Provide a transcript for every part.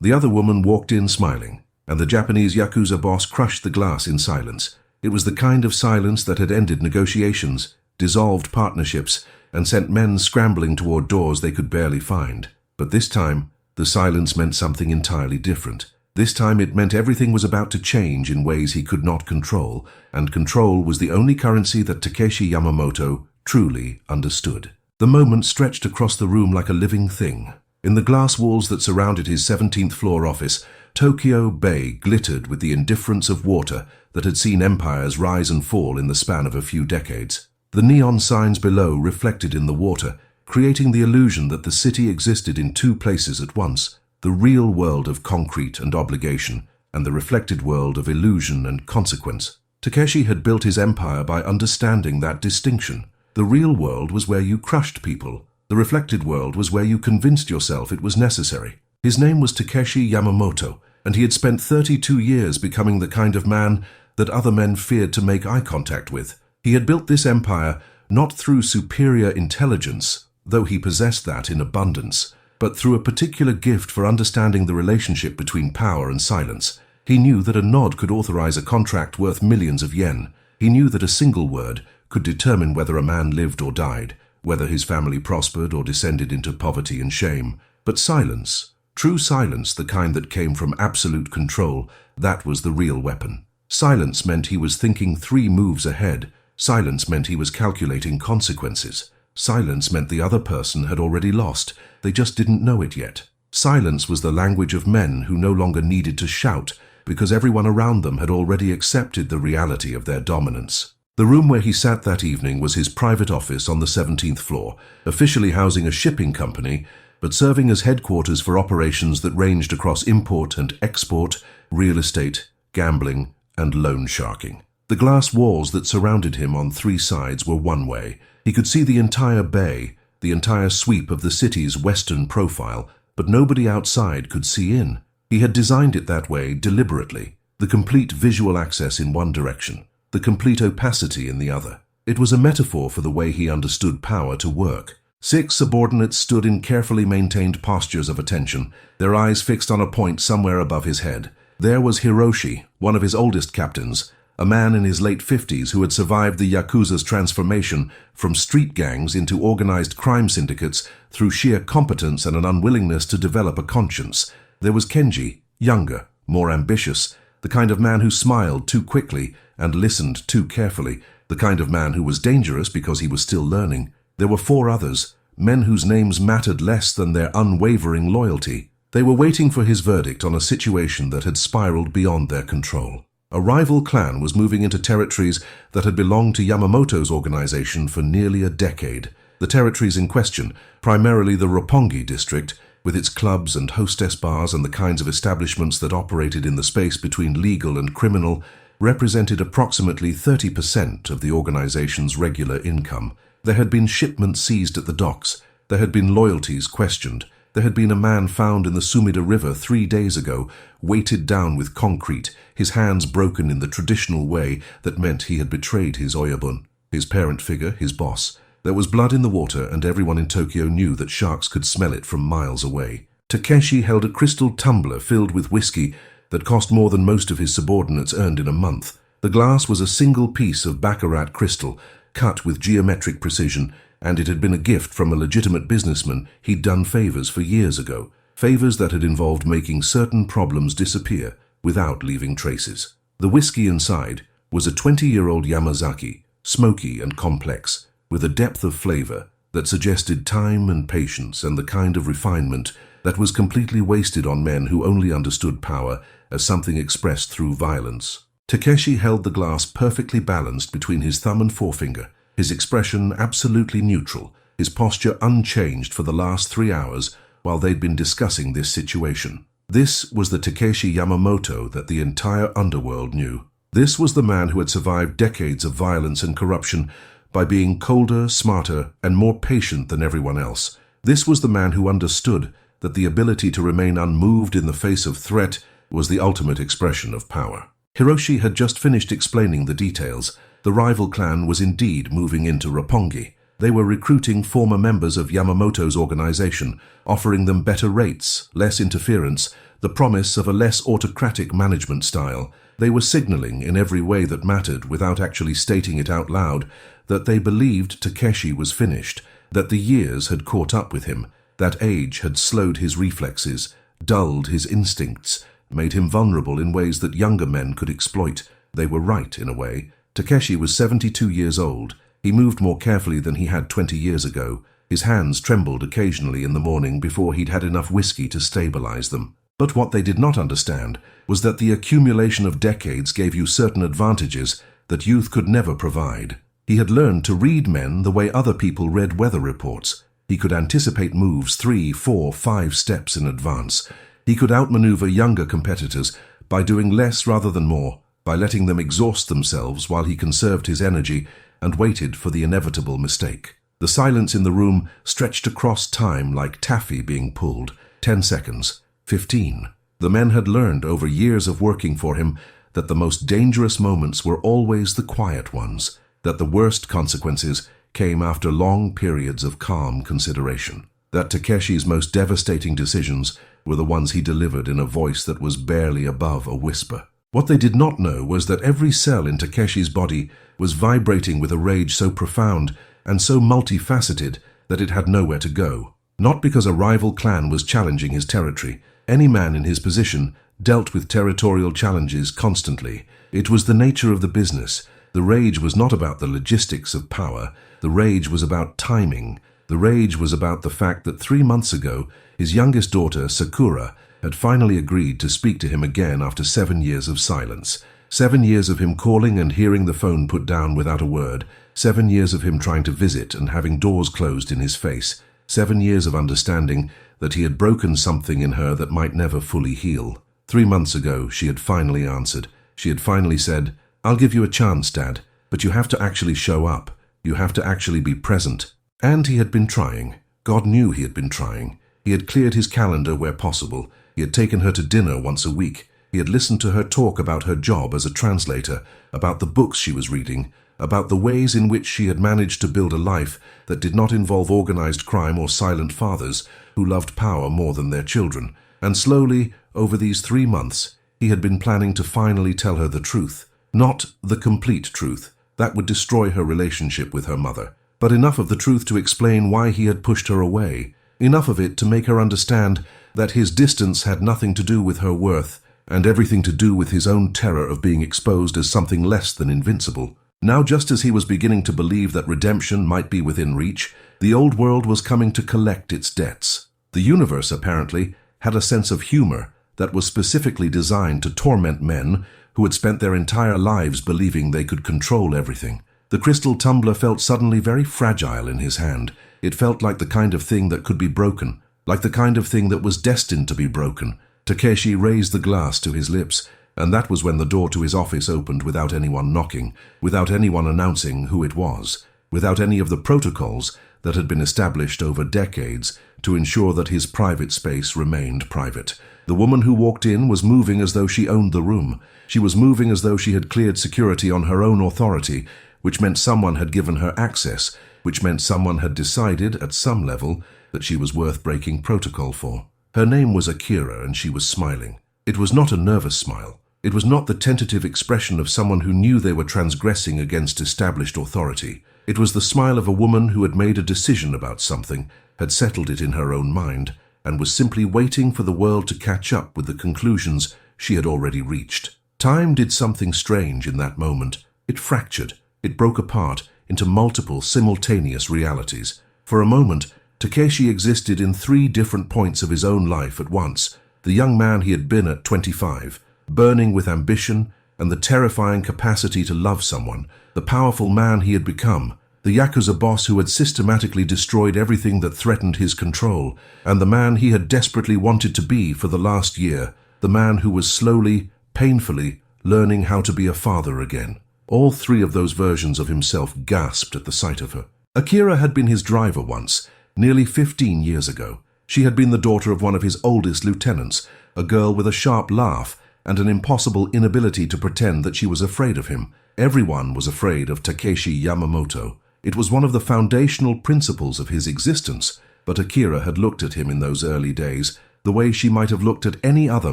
The other woman walked in smiling, and the Japanese Yakuza boss crushed the glass in silence. It was the kind of silence that had ended negotiations, dissolved partnerships, and sent men scrambling toward doors they could barely find. But this time, the silence meant something entirely different. This time it meant everything was about to change in ways he could not control, and control was the only currency that Takeshi Yamamoto truly understood. The moment stretched across the room like a living thing. In the glass walls that surrounded his 17th floor office, Tokyo Bay glittered with the indifference of water that had seen empires rise and fall in the span of a few decades. The neon signs below reflected in the water, creating the illusion that the city existed in two places at once, the real world of concrete and obligation, and the reflected world of illusion and consequence. Takeshi had built his empire by understanding that distinction. The real world was where you crushed people. The reflected world was where you convinced yourself it was necessary. His name was Takeshi Yamamoto, and he had spent 32 years becoming the kind of man that other men feared to make eye contact with. He had built this empire not through superior intelligence, though he possessed that in abundance, but through a particular gift for understanding the relationship between power and silence. He knew that a nod could authorize a contract worth millions of yen. He knew that a single word could determine whether a man lived or died, whether his family prospered or descended into poverty and shame. But silence, true silence, the kind that came from absolute control, that was the real weapon. Silence meant he was thinking 3 moves ahead. Silence meant he was calculating consequences. Silence meant the other person had already lost. They just didn't know it yet. Silence was the language of men who no longer needed to shout because everyone around them had already accepted the reality of their dominance. The room where he sat that evening was his private office on the 17th floor, officially housing a shipping company, but serving as headquarters for operations that ranged across import and export, real estate, gambling, and loan sharking. The glass walls that surrounded him on 3 sides were one way. He could see the entire bay, the entire sweep of the city's western profile, but nobody outside could see in. He had designed it that way deliberately, the complete visual access in one direction, the complete opacity in the other. It was a metaphor for the way he understood power to work. 6 subordinates stood in carefully maintained postures of attention, their eyes fixed on a point somewhere above his head. There was Hiroshi, one of his oldest captains, a man in his late 50s who had survived the Yakuza's transformation from street gangs into organized crime syndicates through sheer competence and an unwillingness to develop a conscience. There was Kenji, younger, more ambitious, the kind of man who smiled too quickly and listened too carefully, the kind of man who was dangerous because he was still learning. There were 4 others, men whose names mattered less than their unwavering loyalty. They were waiting for his verdict on a situation that had spiraled beyond their control. A rival clan was moving into territories that had belonged to Yamamoto's organization for nearly a decade. The territories in question, primarily the Roppongi district, with its clubs and hostess bars and the kinds of establishments that operated in the space between legal and criminal, represented approximately 30% of the organization's regular income. There had been shipments seized at the docks. There had been loyalties questioned. There had been a man found in the Sumida River 3 days ago, weighted down with concrete, his hands broken in the traditional way that meant he had betrayed his oyabun, his parent figure, his boss. There was blood in the water, and everyone in Tokyo knew that sharks could smell it from miles away. Takeshi held a crystal tumbler filled with whiskey that cost more than most of his subordinates earned in a month. The glass was a single piece of baccarat crystal, cut with geometric precision, and it had been a gift from a legitimate businessman he'd done favors for years ago, favors that had involved making certain problems disappear without leaving traces. The whiskey inside was a 20-year-old Yamazaki, smoky and complex, with a depth of flavor that suggested time and patience and the kind of refinement that was completely wasted on men who only understood power as something expressed through violence. Takeshi held the glass perfectly balanced between his thumb and forefinger, his expression absolutely neutral, his posture unchanged for the last 3 hours while they'd been discussing this situation. This was the Takeshi Yamamoto that the entire underworld knew. This was the man who had survived decades of violence and corruption by being colder, smarter, and more patient than everyone else. This was the man who understood that the ability to remain unmoved in the face of threat was the ultimate expression of power. Hiroshi had just finished explaining the details. The rival clan was indeed moving into Roppongi. They were recruiting former members of Yamamoto's organization, offering them better rates, less interference, the promise of a less autocratic management style. They were signaling in every way that mattered, without actually stating it out loud, that they believed Takeshi was finished, that the years had caught up with him, that age had slowed his reflexes, dulled his instincts, made him vulnerable in ways that younger men could exploit. They were right, in a way. Takeshi was 72 years old. He moved more carefully than he had 20 years ago. His hands trembled occasionally in the morning before he'd had enough whiskey to stabilize them. But what they did not understand was that the accumulation of decades gave you certain advantages that youth could never provide. He had learned to read men the way other people read weather reports. He could anticipate moves 3, 4, 5 steps in advance. He could outmaneuver younger competitors by doing less rather than more, by letting them exhaust themselves while he conserved his energy and waited for the inevitable mistake. The silence in the room stretched across time like taffy being pulled. 10 seconds. 15. The men had learned over years of working for him that the most dangerous moments were always the quiet ones, that the worst consequences came after long periods of calm consideration, that Takeshi's most devastating decisions were the ones he delivered in a voice that was barely above a whisper. What they did not know was that every cell in Takeshi's body was vibrating with a rage so profound and so multifaceted that it had nowhere to go. Not because a rival clan was challenging his territory. Any man in his position dealt with territorial challenges constantly. It was the nature of the business. The rage was not about the logistics of power. The rage was about timing. The rage was about the fact that 3 months ago, his youngest daughter, Sakura, had finally agreed to speak to him again after 7 years of silence. 7 years of him calling and hearing the phone put down without a word. 7 years of him trying to visit and having doors closed in his face. 7 years of understanding that he had broken something in her that might never fully heal. 3 months ago, she had finally answered. She had finally said, "I'll give you a chance, Dad, but you have to actually show up. You have to actually be present." And he had been trying. God knew he had been trying. He had cleared his calendar where possible. He had taken her to dinner once a week. He had listened to her talk about her job as a translator, about the books she was reading, about the ways in which she had managed to build a life that did not involve organized crime or silent fathers who loved power more than their children. And slowly, over these 3 months, he had been planning to finally tell her the truth. Not the complete truth. That would destroy her relationship with her mother. But enough of the truth to explain why he had pushed her away. Enough of it to make her understand that his distance had nothing to do with her worth, and everything to do with his own terror of being exposed as something less than invincible. Now, just as he was beginning to believe that redemption might be within reach, the old world was coming to collect its debts. The universe, apparently, had a sense of humor that was specifically designed to torment men who had spent their entire lives believing they could control everything. The crystal tumbler felt suddenly very fragile in his hand. It felt like the kind of thing that could be broken, like the kind of thing that was destined to be broken. Takeshi raised the glass to his lips, and that was when the door to his office opened without anyone knocking, without anyone announcing who it was, without any of the protocols that had been established over decades to ensure that his private space remained private. The woman who walked in was moving as though she owned the room. She was moving as though she had cleared security on her own authority, which meant someone had given her access, which meant someone had decided, at some level, that she was worth breaking protocol for. Her name was Akira, and she was smiling. It was not a nervous smile. It was not the tentative expression of someone who knew they were transgressing against established authority. It was the smile of a woman who had made a decision about something, had settled it in her own mind, and was simply waiting for the world to catch up with the conclusions she had already reached. Time did something strange in that moment. It fractured. It broke apart into multiple simultaneous realities. For a moment, Takeshi existed in 3 different points of his own life at once. The young man he had been at 25, burning with ambition and the terrifying capacity to love someone. The powerful man he had become. The Yakuza boss who had systematically destroyed everything that threatened his control. And the man he had desperately wanted to be for the last year. The man who was slowly, painfully, learning how to be a father again. All 3 of those versions of himself gasped at the sight of her. Akira had been his driver once, nearly 15 years ago. She had been the daughter of one of his oldest lieutenants, a girl with a sharp laugh and an impossible inability to pretend that she was afraid of him. Everyone was afraid of Takeshi Yamamoto. It was one of the foundational principles of his existence, but Akira had looked at him in those early days the way she might have looked at any other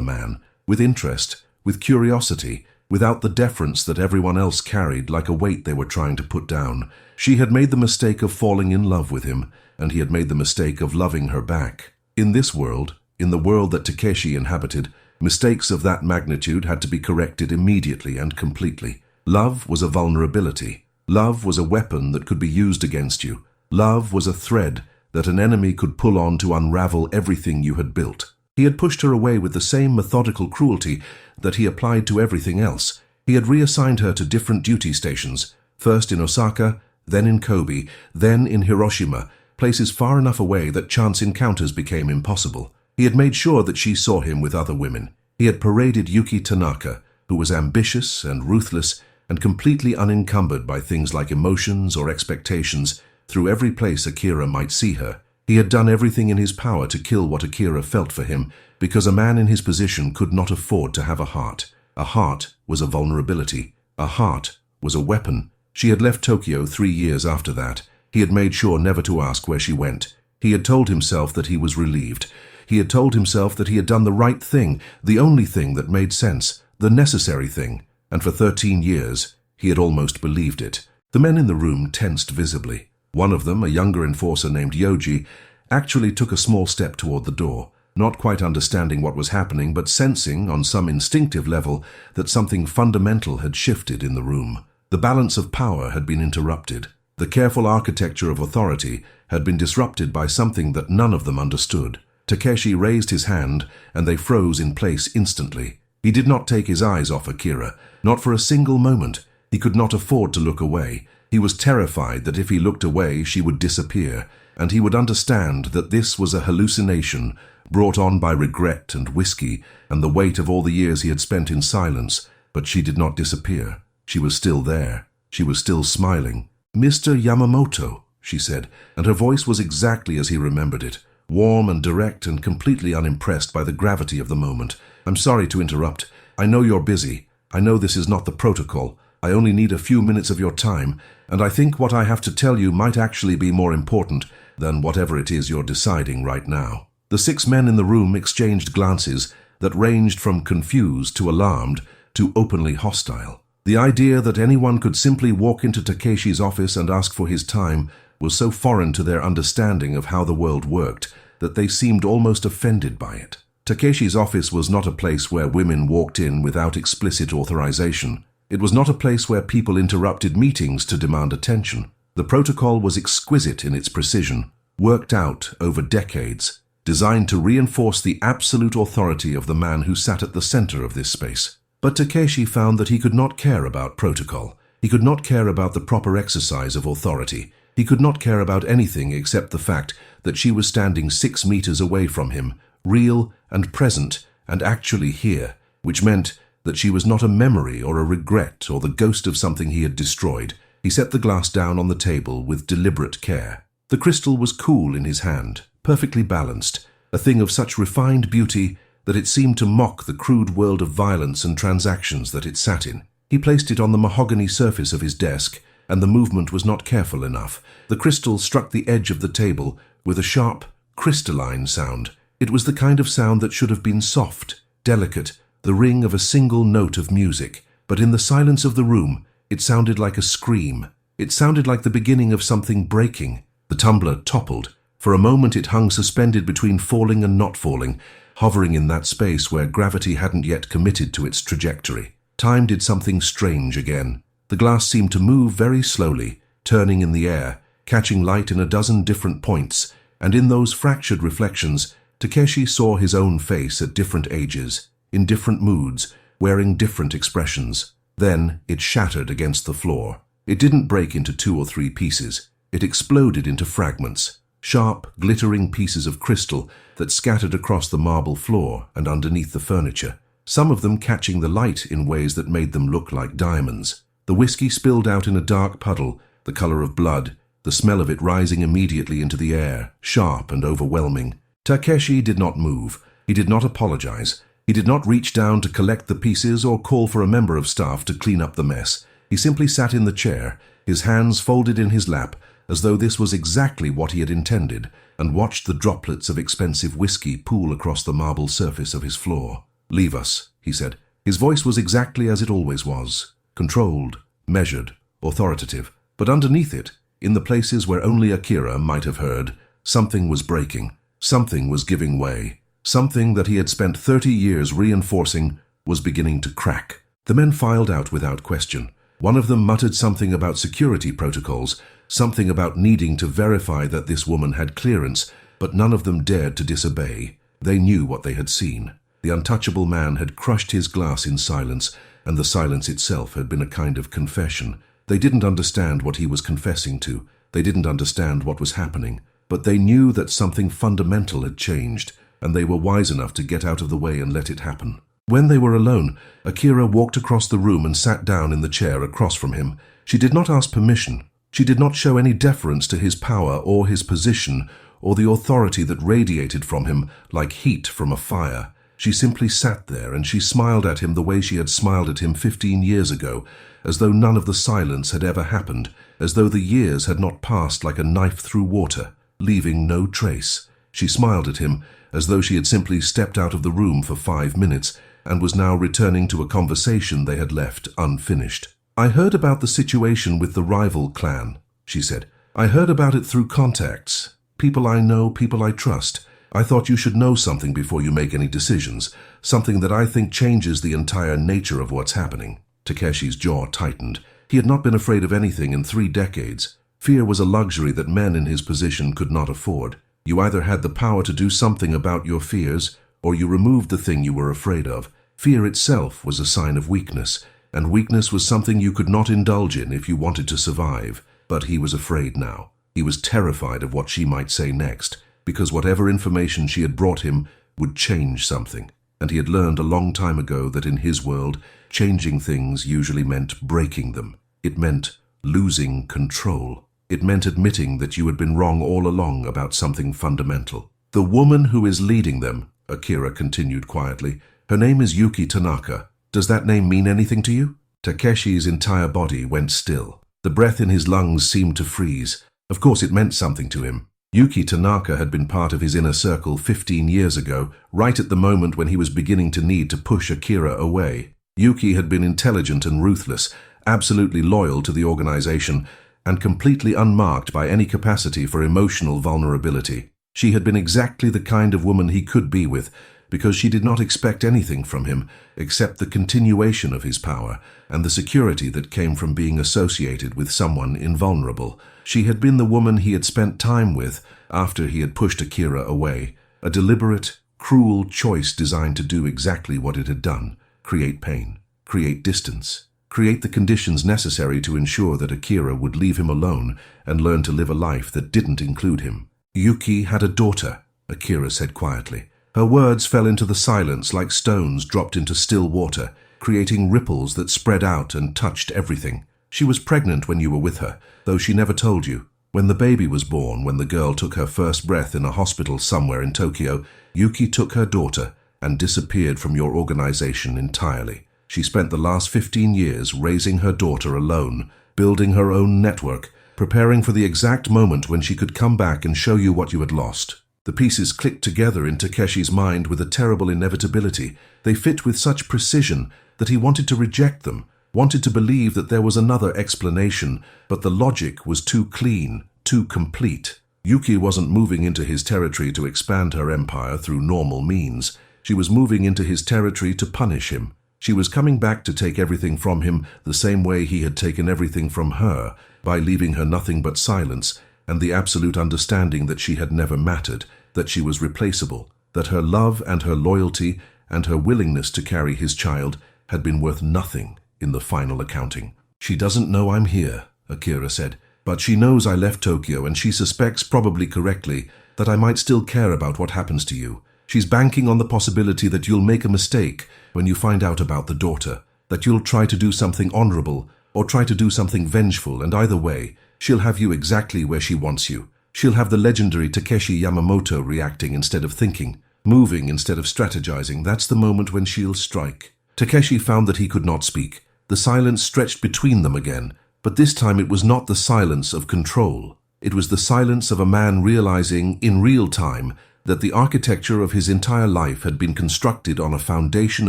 man, with interest, with curiosity, without the deference that everyone else carried like a weight they were trying to put down. She had made the mistake of falling in love with him, and he had made the mistake of loving her back. In this world, in the world that Takeshi inhabited, mistakes of that magnitude had to be corrected immediately and completely. Love was a vulnerability. Love was a weapon that could be used against you. Love was a thread that an enemy could pull on to unravel everything you had built. He had pushed her away with the same methodical cruelty that he applied to everything else. He had reassigned her to different duty stations, first in Osaka, then in Kobe, then in Hiroshima, places far enough away that chance encounters became impossible. He had made sure that she saw him with other women. He had paraded Yuki Tanaka, who was ambitious and ruthless and completely unencumbered by things like emotions or expectations, through every place Akira might see her. He had done everything in his power to kill what Akira felt for him, because a man in his position could not afford to have a heart. A heart was a vulnerability. A heart was a weapon. She had left Tokyo 3 years after that. He had made sure never to ask where she went. He had told himself that he was relieved. He had told himself that he had done the right thing, the only thing that made sense, the necessary thing, and for 13 years he had almost believed it. The men in the room tensed visibly. One of them, a younger enforcer named Yoji, actually took a small step toward the door, not quite understanding what was happening, but sensing, on some instinctive level, that something fundamental had shifted in the room. The balance of power had been interrupted. The careful architecture of authority had been disrupted by something that none of them understood. Takeshi raised his hand, and they froze in place instantly. He did not take his eyes off Akira, not for a single moment. He could not afford to look away. He was terrified that if he looked away, she would disappear, and he would understand that this was a hallucination brought on by regret and whiskey and the weight of all the years he had spent in silence. But she did not disappear. She was still there. She was still smiling. "Mr. Yamamoto," she said, and her voice was exactly as he remembered it, warm and direct and completely unimpressed by the gravity of the moment. "I'm sorry to interrupt. I know you're busy. I know this is not the protocol. I only need a few minutes of your time, and I think what I have to tell you might actually be more important than whatever it is you're deciding right now." The 6 men in the room exchanged glances that ranged from confused to alarmed to openly hostile. The idea that anyone could simply walk into Takeshi's office and ask for his time was so foreign to their understanding of how the world worked that they seemed almost offended by it. Takeshi's office was not a place where women walked in without explicit authorization. It was not a place where people interrupted meetings to demand attention. The protocol was exquisite in its precision, worked out over decades, designed to reinforce the absolute authority of the man who sat at the center of this space. But Takeshi found that he could not care about protocol. He could not care about the proper exercise of authority. He could not care about anything except the fact that she was standing 6 meters away from him, real and present and actually here, which meant that she was not a memory or a regret or the ghost of something he had destroyed. He set the glass down on the table with deliberate care. The crystal was cool in his hand, perfectly balanced, a thing of such refined beauty that it seemed to mock the crude world of violence and transactions that it sat in. He placed it on the mahogany surface of his desk, and the movement was not careful enough. The crystal struck the edge of the table with a sharp, crystalline sound. It was the kind of sound that should have been soft, delicate, the ring of a single note of music, but in the silence of the room, it sounded like a scream. It sounded like the beginning of something breaking. The tumbler toppled. For a moment it hung suspended between falling and not falling, hovering in that space where gravity hadn't yet committed to its trajectory. Time did something strange again. The glass seemed to move very slowly, turning in the air, catching light in a dozen different points, and in those fractured reflections, Takeshi saw his own face at different ages, in different moods, wearing different expressions. Then it shattered against the floor. It didn't break into 2 or 3 pieces. It exploded into fragments, sharp, glittering pieces of crystal that scattered across the marble floor and underneath the furniture, some of them catching the light in ways that made them look like diamonds. The whiskey spilled out in a dark puddle, the color of blood, the smell of it rising immediately into the air, sharp and overwhelming. Takeshi did not move. He did not apologize. He did not reach down to collect the pieces or call for a member of staff to clean up the mess. He simply sat in the chair, his hands folded in his lap, as though this was exactly what he had intended, and watched the droplets of expensive whiskey pool across the marble surface of his floor. "Leave us," he said. His voice was exactly as it always was, controlled, measured, authoritative. But underneath it, in the places where only Akira might have heard, something was breaking. Something was giving way. Something that he had spent 30 years reinforcing was beginning to crack. The men filed out without question. One of them muttered something about security protocols, something about needing to verify that this woman had clearance, but none of them dared to disobey. They knew what they had seen. The untouchable man had crushed his glass in silence, and the silence itself had been a kind of confession. They didn't understand what he was confessing to. They didn't understand what was happening. But they knew that something fundamental had changed, and they were wise enough to get out of the way and let it happen. When they were alone, Akira walked across the room and sat down in the chair across from him. She did not ask permission. She did not show any deference to his power or his position or the authority that radiated from him like heat from a fire. She simply sat there and she smiled at him the way she had smiled at him 15 years ago, as though none of the silence had ever happened, as though the years had not passed like a knife through water, leaving no trace. She smiled at him as though she had simply stepped out of the room for 5 minutes and was now returning to a conversation they had left unfinished. "I heard about the situation with the rival clan," she said. "I heard about it through contacts. People I know, people I trust. I thought you should know something before you make any decisions, something that I think changes the entire nature of what's happening." Takeshi's jaw tightened. He had not been afraid of anything in 3 decades. Fear was a luxury that men in his position could not afford. You either had the power to do something about your fears, or you removed the thing you were afraid of. Fear itself was a sign of weakness, and weakness was something you could not indulge in if you wanted to survive. But he was afraid now. He was terrified of what she might say next, because whatever information she had brought him would change something. And he had learned a long time ago that in his world, changing things usually meant breaking them. It meant losing control. It meant admitting that you had been wrong all along about something fundamental. "The woman who is leading them," Akira continued quietly, "her name is Yuki Tanaka. Does that name mean anything to you?" Takeshi's entire body went still. The breath in his lungs seemed to freeze. Of course it meant something to him. Yuki Tanaka had been part of his inner circle 15 years ago, right at the moment when he was beginning to need to push Akira away. Yuki had been intelligent and ruthless, absolutely loyal to the organization, and completely unmarked by any capacity for emotional vulnerability. She had been exactly the kind of woman he could be with, because she did not expect anything from him except the continuation of his power and the security that came from being associated with someone invulnerable. She had been the woman he had spent time with after he had pushed Akira away, a deliberate, cruel choice designed to do exactly what it had done: create pain, create distance, create the conditions necessary to ensure that Akira would leave him alone and learn to live a life that didn't include him. "Yuki had a daughter," Akira said quietly. Her words fell into the silence like stones dropped into still water, creating ripples that spread out and touched everything. "She was pregnant when you were with her, though she never told you. When the baby was born, when the girl took her first breath in a hospital somewhere in Tokyo, Yuki took her daughter and disappeared from your organization entirely. She spent the last 15 years raising her daughter alone, building her own network, preparing for the exact moment when she could come back and show you what you had lost." The pieces clicked together in Takeshi's mind with a terrible inevitability. They fit with such precision that he wanted to reject them, wanted to believe that there was another explanation, but the logic was too clean, too complete. Yuki wasn't moving into his territory to expand her empire through normal means. She was moving into his territory to punish him. She was coming back to take everything from him the same way he had taken everything from her, by leaving her nothing but silence and the absolute understanding that she had never mattered, that she was replaceable, that her love and her loyalty and her willingness to carry his child had been worth nothing in the final accounting. "She doesn't know I'm here," Akira said, "but she knows I left Tokyo and she suspects, probably correctly, that I might still care about what happens to you. She's banking on the possibility that you'll make a mistake when you find out about the daughter, that you'll try to do something honorable or try to do something vengeful, and either way, she'll have you exactly where she wants you. She'll have the legendary Takeshi Yamamoto reacting instead of thinking, moving instead of strategizing. That's the moment when she'll strike." Takeshi found that he could not speak. The silence stretched between them again, but this time it was not the silence of control. It was the silence of a man realizing, in real time, that the architecture of his entire life had been constructed on a foundation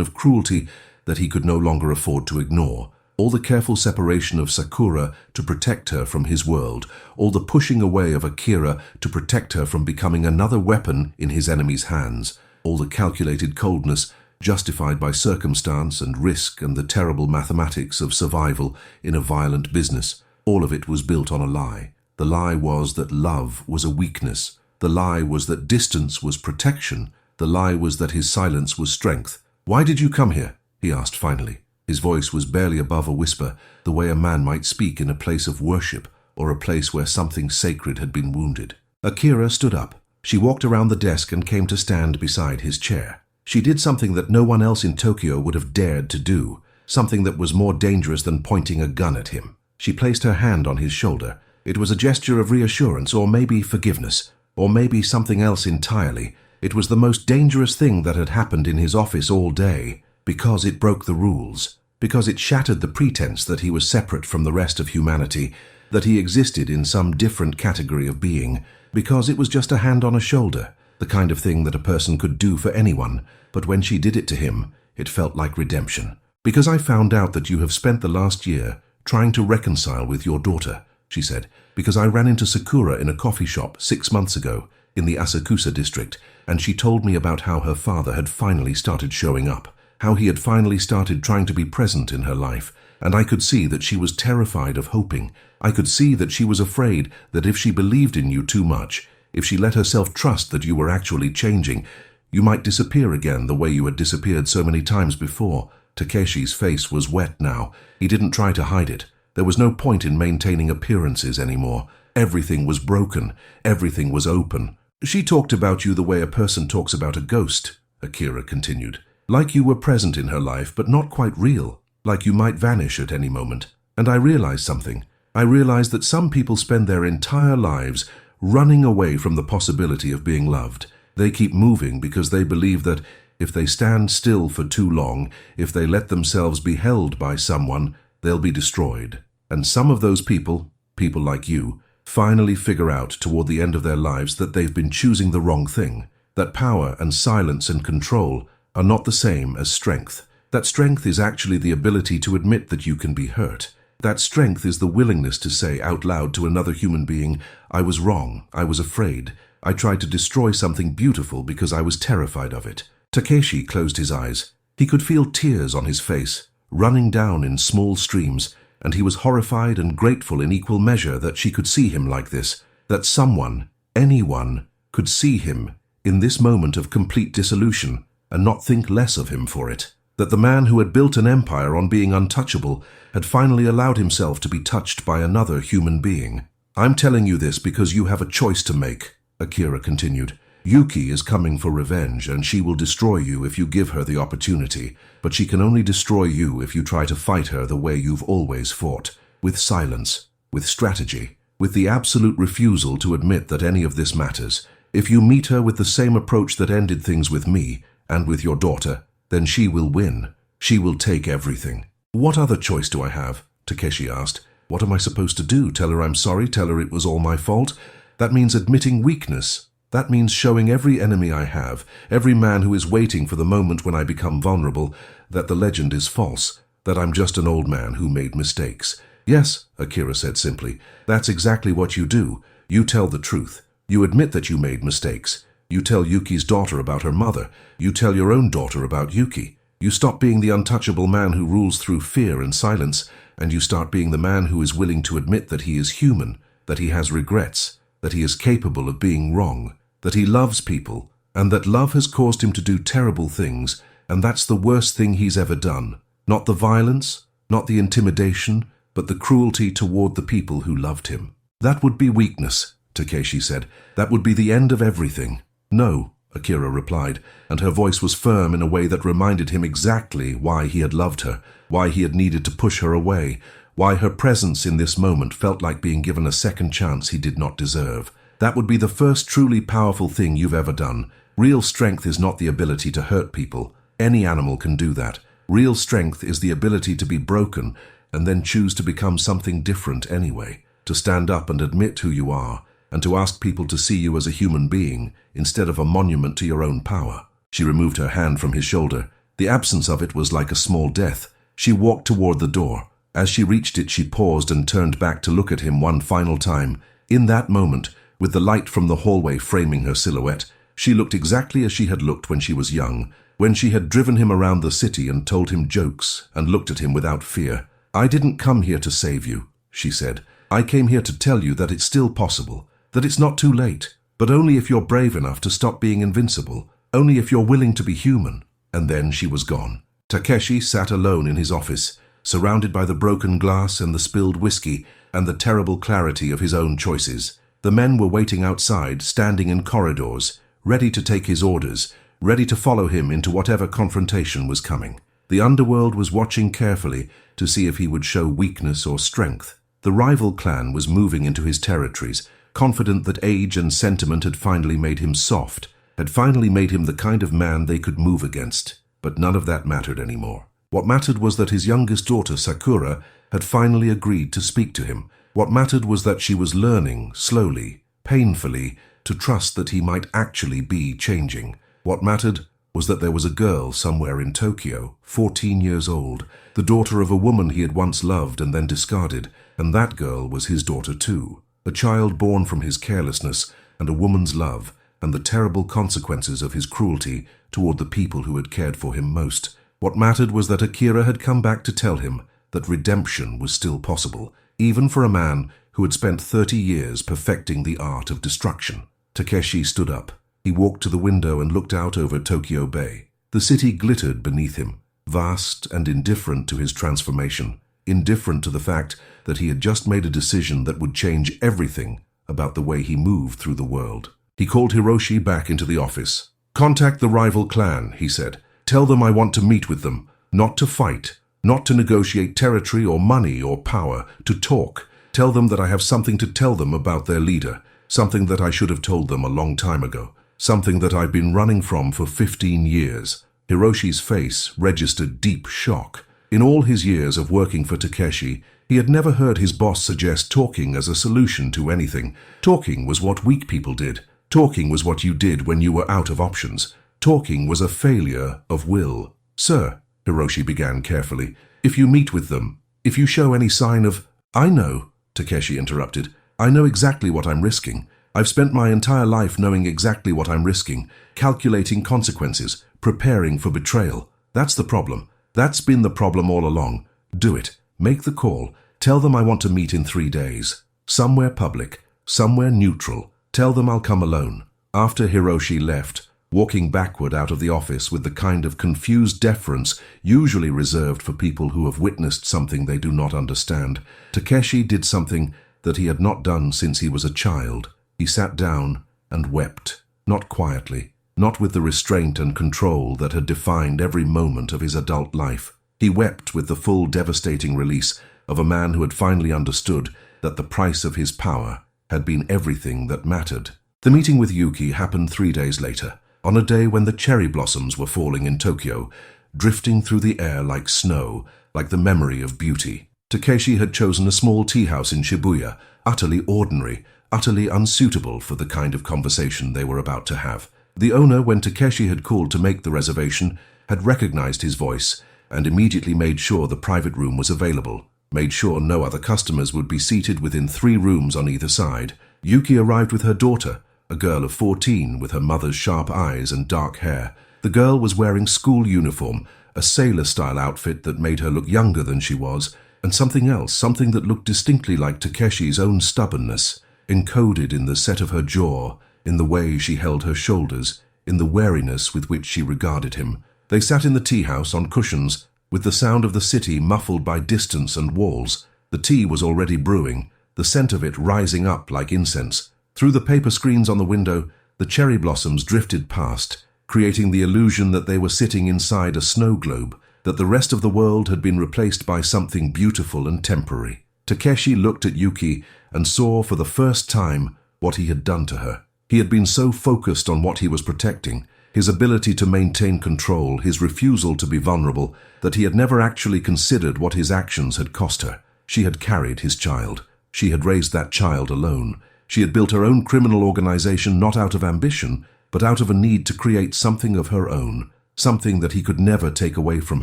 of cruelty that he could no longer afford to ignore. All the careful separation of Sakura to protect her from his world, all the pushing away of Akira to protect her from becoming another weapon in his enemy's hands, all the calculated coldness justified by circumstance and risk and the terrible mathematics of survival in a violent business, all of it was built on a lie. The lie was that love was a weakness. The lie was that distance was protection. The lie was that his silence was strength. "Why did you come here?" he asked finally. His voice was barely above a whisper, the way a man might speak in a place of worship or a place where something sacred had been wounded. Akira stood up. She walked around the desk and came to stand beside his chair. She did something that no one else in Tokyo would have dared to do, something that was more dangerous than pointing a gun at him. She placed her hand on his shoulder. It was a gesture of reassurance, or maybe forgiveness, or maybe something else entirely. It was the most dangerous thing that had happened in his office all day, because it broke the rules, because it shattered the pretense that he was separate from the rest of humanity, that he existed in some different category of being, because it was just a hand on a shoulder, the kind of thing that a person could do for anyone, but when she did it to him, it felt like redemption. "Because I found out that you have spent the last year trying to reconcile with your daughter," she said, "because I ran into Sakura in a coffee shop 6 months ago in the Asakusa district, and she told me about how her father had finally started showing up, how he had finally started trying to be present in her life, and I could see that she was terrified of hoping. I could see that she was afraid that if she believed in you too much, if she let herself trust that you were actually changing, you might disappear again the way you had disappeared so many times before." Takeshi's face was wet now. He didn't try to hide it. There was no point in maintaining appearances anymore. Everything was broken. Everything was open. "She talked about you the way a person talks about a ghost," Akira continued. "Like you were present in her life, but not quite real. Like you might vanish at any moment. And I realized something. I realized that some people spend their entire lives running away from the possibility of being loved. They keep moving because they believe that if they stand still for too long, if they let themselves be held by someone, they'll be destroyed. And some of those people, people like you, finally figure out toward the end of their lives that they've been choosing the wrong thing, that power and silence and control are not the same as strength. That strength is actually the ability to admit that you can be hurt. That strength is the willingness to say out loud to another human being, I was wrong, I was afraid, I tried to destroy something beautiful because I was terrified of it. Takeshi closed his eyes. He could feel tears on his face, running down in small streams, and he was horrified and grateful in equal measure that she could see him like this, that someone, anyone, could see him in this moment of complete dissolution and not think less of him for it. That the man who had built an empire on being untouchable had finally allowed himself to be touched by another human being. "I'm telling you this because you have a choice to make," Akira continued. "Yuki is coming for revenge, and she will destroy you if you give her the opportunity, but she can only destroy you if you try to fight her the way you've always fought, with silence, with strategy, with the absolute refusal to admit that any of this matters. If you meet her with the same approach that ended things with me, and with your daughter, then she will win. She will take everything." "What other choice do I have?" Takeshi asked. "What am I supposed to do? Tell her I'm sorry? Tell her it was all my fault? That means admitting weakness. That means showing every enemy I have, every man who is waiting for the moment when I become vulnerable, that the legend is false, that I'm just an old man who made mistakes." "Yes," Akira said simply, "that's exactly what you do. You tell the truth. You admit that you made mistakes. You tell Yuki's daughter about her mother. You tell your own daughter about Yuki. You stop being the untouchable man who rules through fear and silence, and you start being the man who is willing to admit that he is human, that he has regrets, that he is capable of being wrong, that he loves people, and that love has caused him to do terrible things, and that's the worst thing he's ever done. Not the violence, not the intimidation, but the cruelty toward the people who loved him." "That would be weakness," Takeshi said. "That would be the end of everything." "No," Akira replied, and her voice was firm in a way that reminded him exactly why he had loved her, why he had needed to push her away, why her presence in this moment felt like being given a second chance he did not deserve. "That would be the first truly powerful thing you've ever done. Real strength is not the ability to hurt people. Any animal can do that. Real strength is the ability to be broken and then choose to become something different anyway, to stand up and admit who you are, and to ask people to see you as a human being instead of a monument to your own power. She removed her hand from his shoulder. The absence of it was like a small death. She walked toward the door. As she reached it, she paused and turned back to look at him one final time. In that moment, with the light from the hallway framing her silhouette, she looked exactly as she had looked when she was young, when she had driven him around the city and told him jokes and looked at him without fear. "I didn't come here to save you," she said. "I came here to tell you that it's still possible, that it's not too late, but only if you're brave enough to stop being invincible, only if you're willing to be human." And then she was gone. Takeshi sat alone in his office, surrounded by the broken glass and the spilled whiskey and the terrible clarity of his own choices. The men were waiting outside, standing in corridors, ready to take his orders, ready to follow him into whatever confrontation was coming. The underworld was watching carefully to see if he would show weakness or strength. The rival clan was moving into his territories, confident that age and sentiment had finally made him soft, had finally made him the kind of man they could move against. But none of that mattered anymore. What mattered was that his youngest daughter, Sakura, had finally agreed to speak to him. What mattered was that she was learning, slowly, painfully, to trust that he might actually be changing. What mattered was that there was a girl somewhere in Tokyo, 14 years old, the daughter of a woman he had once loved and then discarded, and that girl was his daughter too, a child born from his carelessness and a woman's love, and the terrible consequences of his cruelty toward the people who had cared for him most. What mattered was that Akira had come back to tell him that redemption was still possible, even for a man who had spent 30 years perfecting the art of destruction. Takeshi stood up. He walked to the window and looked out over Tokyo Bay. The city glittered beneath him, vast and indifferent to his transformation, indifferent to the fact that he had just made a decision that would change everything about the way he moved through the world. He called Hiroshi back into the office. "Contact the rival clan," he said. "Tell them I want to meet with them, not to fight, not to negotiate territory or money or power, to talk. Tell them that I have something to tell them about their leader, something that I should have told them a long time ago, something that I've been running from for 15 years. Hiroshi's face registered deep shock. In all his years of working for Takeshi, he had never heard his boss suggest talking as a solution to anything. Talking was what weak people did. Talking was what you did when you were out of options. Talking was a failure of will. "Sir," Hiroshi began carefully, "if you meet with them, if you show any sign of—" "I know," Takeshi interrupted. "I know exactly what I'm risking. I've spent my entire life knowing exactly what I'm risking, calculating consequences, preparing for betrayal. That's the problem. That's been the problem all along. Do it. Make the call. Tell them I want to meet in 3 days. Somewhere public, somewhere neutral. Tell them I'll come alone." After Hiroshi left, walking backward out of the office with the kind of confused deference usually reserved for people who have witnessed something they do not understand, Takeshi did something that he had not done since he was a child. He sat down and wept, not quietly, not with the restraint and control that had defined every moment of his adult life. He wept with the full devastating release of a man who had finally understood that the price of his power had been everything that mattered. The meeting with Yuki happened 3 days later, on a day when the cherry blossoms were falling in Tokyo, drifting through the air like snow, like the memory of beauty. Takeshi had chosen a small tea house in Shibuya, utterly ordinary, utterly unsuitable for the kind of conversation they were about to have. The owner, when Takeshi had called to make the reservation, had recognized his voice and immediately made sure the private room was available, made sure no other customers would be seated within 3 rooms on either side. Yuki arrived with her daughter, a girl of 14 with her mother's sharp eyes and dark hair. The girl was wearing school uniform, a sailor-style outfit that made her look younger than she was, and something else, something that looked distinctly like Takeshi's own stubbornness, encoded in the set of her jaw, in the way she held her shoulders, in the wariness with which she regarded him. They sat in the tea house on cushions, with the sound of the city muffled by distance and walls. The tea was already brewing, the scent of it rising up like incense. Through the paper screens on the window, the cherry blossoms drifted past, creating the illusion that they were sitting inside a snow globe, that the rest of the world had been replaced by something beautiful and temporary. Takeshi looked at Yuki and saw for the first time what he had done to her. He had been so focused on what he was protecting, his ability to maintain control, his refusal to be vulnerable, that he had never actually considered what his actions had cost her. She had carried his child. She had raised that child alone. She had built her own criminal organization not out of ambition, but out of a need to create something of her own, something that he could never take away from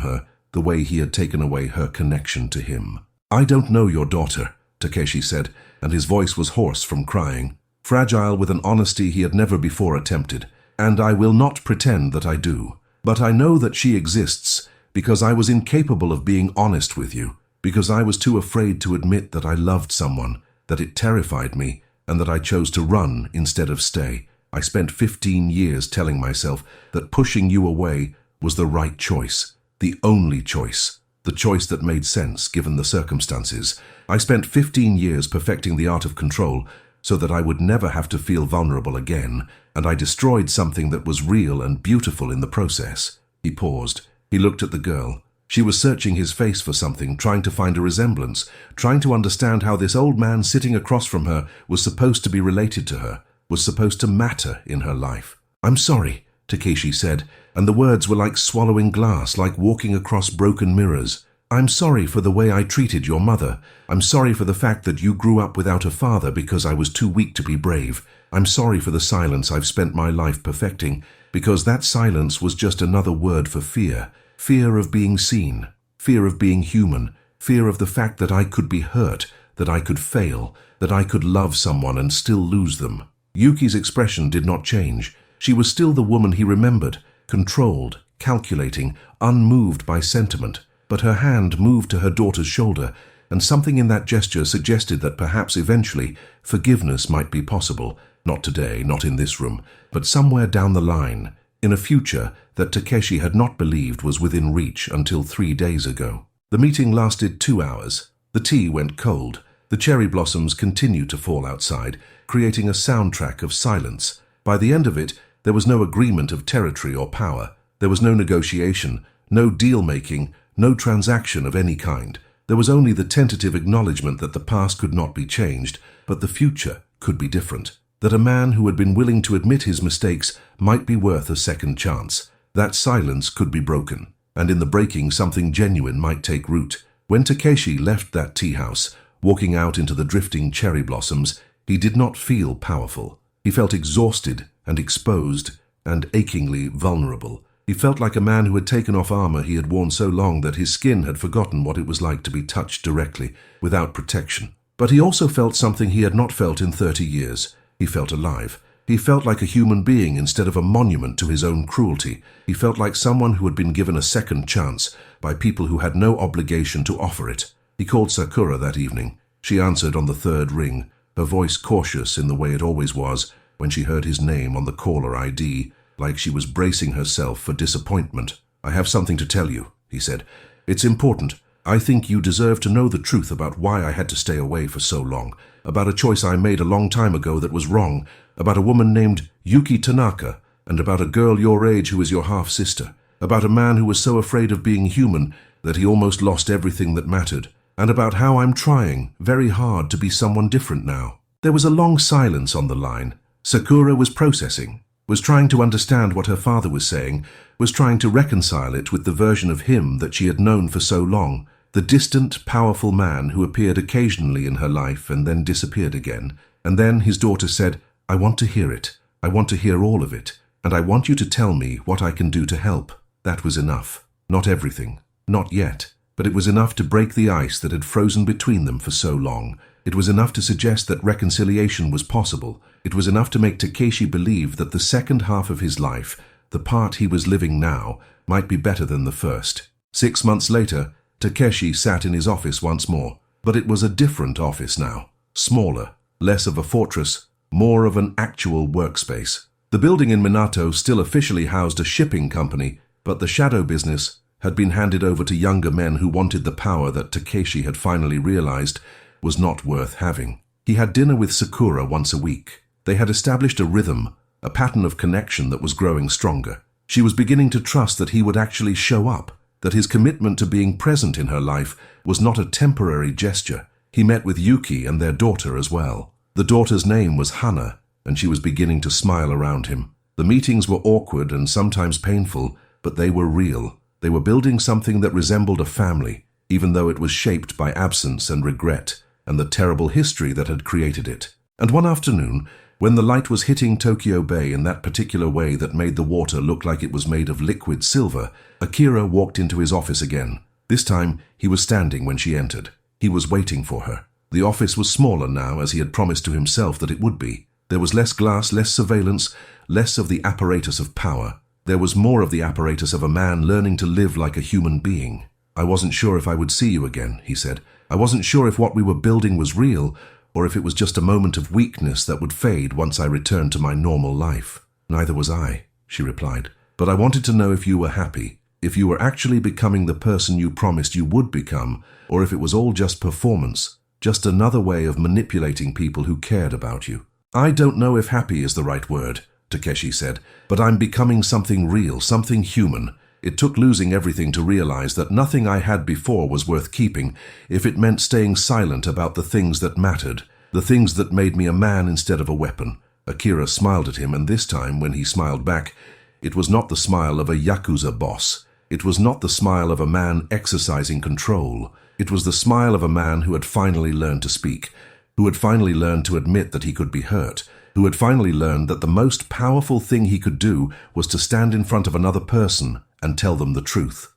her, the way he had taken away her connection to him. "I don't know your daughter," Takeshi said, and his voice was hoarse from crying, fragile with an honesty he had never before attempted, "and I will not pretend that I do. But I know that she exists because I was incapable of being honest with you, because I was too afraid to admit that I loved someone, that it terrified me, and that I chose to run instead of stay. I spent 15 years telling myself that pushing you away was the right choice, the only choice, the choice that made sense given the circumstances. I spent 15 years perfecting the art of control so that I would never have to feel vulnerable again, and I destroyed something that was real and beautiful in the process." He paused. He looked at the girl. She was searching his face for something, trying to find a resemblance, trying to understand how this old man sitting across from her was supposed to be related to her, was supposed to matter in her life. "I'm sorry," Takeshi said, and the words were like swallowing glass, like walking across broken mirrors. "I'm sorry for the way I treated your mother. I'm sorry for the fact that you grew up without a father because I was too weak to be brave. I'm sorry for the silence I've spent my life perfecting, because that silence was just another word for fear. Fear of being seen, fear of being human, fear of the fact that I could be hurt, that I could fail, that I could love someone and still lose them." Yuki's expression did not change. She was still the woman he remembered, controlled, calculating, unmoved by sentiment. But her hand moved to her daughter's shoulder, and something in that gesture suggested that perhaps eventually forgiveness might be possible, not today, not in this room, but somewhere down the line, in a future that Takeshi had not believed was within reach until 3 days ago. The meeting lasted 2 hours. The tea went cold. The cherry blossoms continued to fall outside, creating a soundtrack of silence. By the end of it, there was no agreement of territory or power. There was no negotiation, no deal-making, no transaction of any kind. There was only the tentative acknowledgement that the past could not be changed, but the future could be different. That a man who had been willing to admit his mistakes might be worth a second chance. That silence could be broken, and in the breaking something genuine might take root. When Takeshi left that tea house, walking out into the drifting cherry blossoms, he did not feel powerful. He felt exhausted and exposed and achingly vulnerable. He felt like a man who had taken off armor he had worn so long that his skin had forgotten what it was like to be touched directly, without protection. But he also felt something he had not felt in 30 years. He felt alive. He felt like a human being instead of a monument to his own cruelty. He felt like someone who had been given a second chance by people who had no obligation to offer it. He called Sakura that evening. She answered on the 3rd ring, her voice cautious in the way it always was when she heard his name on the caller ID, like she was bracing herself for disappointment. "I have something to tell you," he said. "It's important. I think you deserve to know the truth about why I had to stay away for so long, about a choice I made a long time ago that was wrong, about a woman named Yuki Tanaka, and about a girl your age who is your half-sister, about a man who was so afraid of being human that he almost lost everything that mattered, and about how I'm trying very hard to be someone different now." There was a long silence on the line. Sakura was processing, was trying to understand what her father was saying, was trying to reconcile it with the version of him that she had known for so long, the distant, powerful man who appeared occasionally in her life and then disappeared again. And then his daughter said, "I want to hear it. I want to hear all of it, and I want you to tell me what I can do to help." That was enough. Not everything. Not yet. But it was enough to break the ice that had frozen between them for so long. It was enough to suggest that reconciliation was possible. It was enough to make Takeshi believe that the second half of his life, the part he was living now, might be better than the first. 6 months later, Takeshi sat in his office once more. But it was a different office now. Smaller, less of a fortress, more of an actual workspace. The building in Minato still officially housed a shipping company, but the shadow business had been handed over to younger men who wanted the power that Takeshi had finally realized was not worth having. He had dinner with Sakura once a week. They had established a rhythm, a pattern of connection that was growing stronger. She was beginning to trust that he would actually show up, that his commitment to being present in her life was not a temporary gesture. He met with Yuki and their daughter as well. The daughter's name was Hana, and she was beginning to smile around him. The meetings were awkward and sometimes painful, but they were real. They were building something that resembled a family, even though it was shaped by absence and regret. and the terrible history that had created it. And one afternoon, when the light was hitting Tokyo Bay in that particular way that made the water look like it was made of liquid silver, Akira walked into his office again. This time, he was standing when she entered. He was waiting for her. The office was smaller now, as he had promised to himself that it would be. There was less glass, less surveillance, less of the apparatus of power. There was more of the apparatus of a man learning to live like a human being. "I wasn't sure if I would see you again," he said. "I wasn't sure if what we were building was real, or if it was just a moment of weakness that would fade once I returned to my normal life." "Neither was I," she replied. "But I wanted to know if you were happy, if you were actually becoming the person you promised you would become, or if it was all just performance, just another way of manipulating people who cared about you." "I don't know if happy is the right word," Takeshi said, "but I'm becoming something real, something human. It took losing everything to realize that nothing I had before was worth keeping if it meant staying silent about the things that mattered, the things that made me a man instead of a weapon." Akira smiled at him, and this time, when he smiled back, it was not the smile of a Yakuza boss. It was not the smile of a man exercising control. It was the smile of a man who had finally learned to speak, who had finally learned to admit that he could be hurt, who had finally learned that the most powerful thing he could do was to stand in front of another person and tell them the truth.